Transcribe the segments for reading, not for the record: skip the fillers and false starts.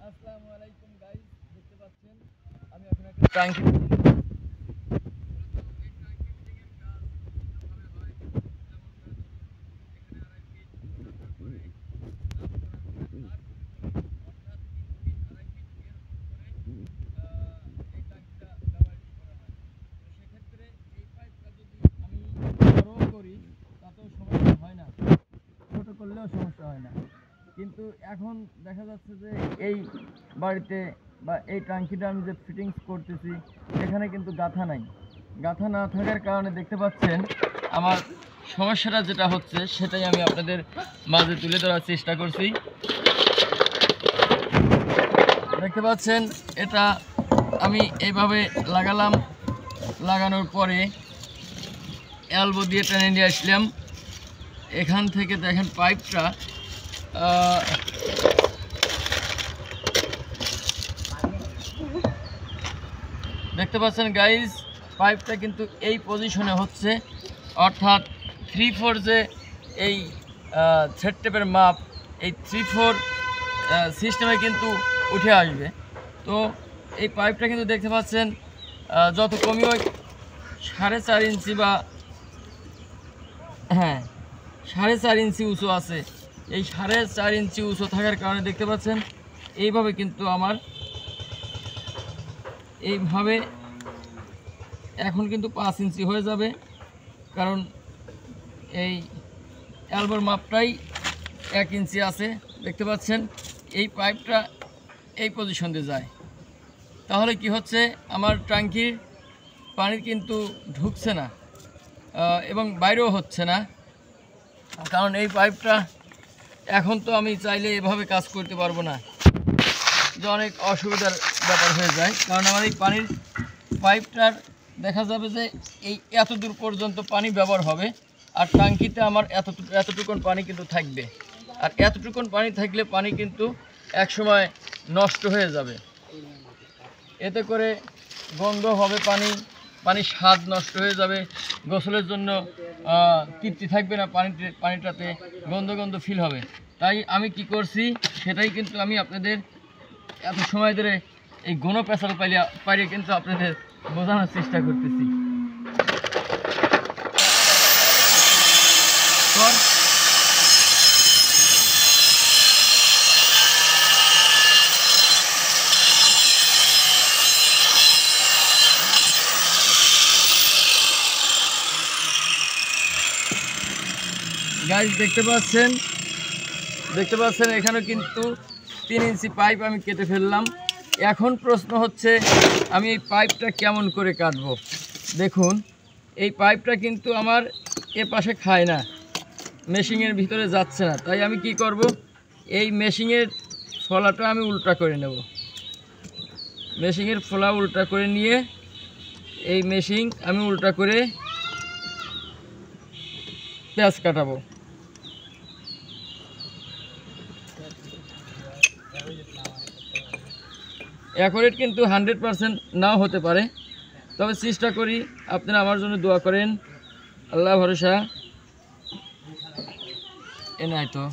আসসালামু আলাইকুম গাইস, দেখতে পাচ্ছেন আমি এখন একটা ট্যাঙ্কি করি তাতেও সমস্যা হয় না, ছোট করলেও সমস্যা হয় না। কিন্তু এখন দেখা যাচ্ছে যে এই বাড়িতে বা এই ট্যাঙ্কিটা আমি যে ফিটিংস করতেছি এখানে কিন্তু গাঁথা নাই। গাঁথা না থাকার কারণে দেখতে পাচ্ছেন আমার সমস্যাটা যেটা হচ্ছে সেটাই আমি আপনাদের মাঝে তুলে ধরার চেষ্টা করছি। দেখতে পাচ্ছেন এটা আমি এইভাবে লাগালাম, লাগানোর পরে এলবো দিয়ে টেনে নিয়ে আসলাম। এখান থেকে দেখেন পাইপটা দেখতে পাচ্ছেন গাইজ, পাইপটা কিন্তু এই পজিশনে হচ্ছে, অর্থাৎ 3/4 যে এই থ্রেড টেপের মাপ, এই 3/4 সিস্টেমে কিন্তু উঠে আসবে। তো এই পাইপটা কিন্তু দেখতে পাচ্ছেন যত কমই ওই 4.5 ইঞ্চি বা 4.5 ইঞ্চি উঁচু আছে। এই 4.5 ইঞ্চি উঁচু থাকার কারণে দেখতে পাচ্ছেন এইভাবে কিন্তু আমার এইভাবে এখন কিন্তু 5 ইঞ্চি হয়ে যাবে, কারণ এই এলবোর মাপটাই 1 ইঞ্চি আছে। দেখতে পাচ্ছেন এই পাইপটা এই পজিশন দিয়ে যায়, তাহলে কি হচ্ছে আমার ট্যাঙ্কির পানি কিন্তু ঢুকছে না এবং বাইরেও হচ্ছে না, কারণ এই পাইপটা এখন তো আমি চাইলে এভাবে কাজ করতে পারবো না, যে অনেক অসুবিধার ব্যাপার হয়ে যায়। কারণ আমার এই পানির পাইপটার দেখা যাবে যে এই এত দূর পর্যন্ত পানি ব্যবহার হবে, আর ট্যাঙ্কিতে আমার এতটুকুন পানি কিন্তু থাকবে। আর এতটুকুন পানি থাকলে পানি কিন্তু একসময় নষ্ট হয়ে যাবে, এতে করে গন্ধ হবে, পানির স্বাদ নষ্ট হয়ে যাবে, গোসলের জন্য তৃপ্তি থাকবে না, পানিটাতে গন্ধ গন্ধ ফিল হবে। তাই আমি কি করছি সেটাই কিন্তু আমি আপনাদের এত সময় ধরে এই গণ পেশাল পাইলে কিন্তু আপনাদের বোঝানোর চেষ্টা করতেছি। গাইজ দেখতে পাচ্ছেন এখানে কিন্তু 3 ইঞ্চি পাইপ আমি কেটে ফেললাম। এখন প্রশ্ন হচ্ছে আমি এই পাইপটা কেমন করে কাটবো। দেখুন এই পাইপটা কিন্তু আমার এ পাশে খায় না, মেশিনের ভিতরে যাচ্ছে না। তাই আমি কি করব, এই মেশিনের ফলাটা আমি উল্টা করে নেব। মেশিনের ফলা উল্টা করে নিয়ে এই মেশিন আমি উল্টা করে পেঁয়াজ কাটাবো। অ্যাকুরেট কিন্তু 100% নাও হতে পারে, তবে চেষ্টা করি। আপনারা আমার জন্য দোয়া করেন, আল্লাহ ভরসা। এ নাই তো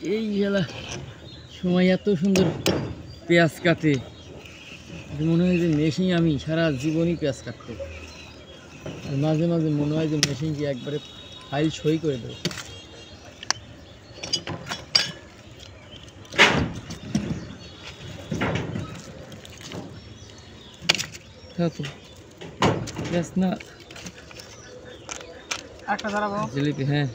এই গেলা সময় এত সুন্দর পেঁয়াজ কাটে, যে মনে হয় যে মেশিন, আমি সারা জীবনই পেঁয়াজ কাটতো। আর মাঝে মাঝে মনে হয় যে মেশিনকে একবারে ফাইল সই করে দেবো। তো পেঁয়াজ না একটা ধরাবো। জিলিপি, হ্যাঁ।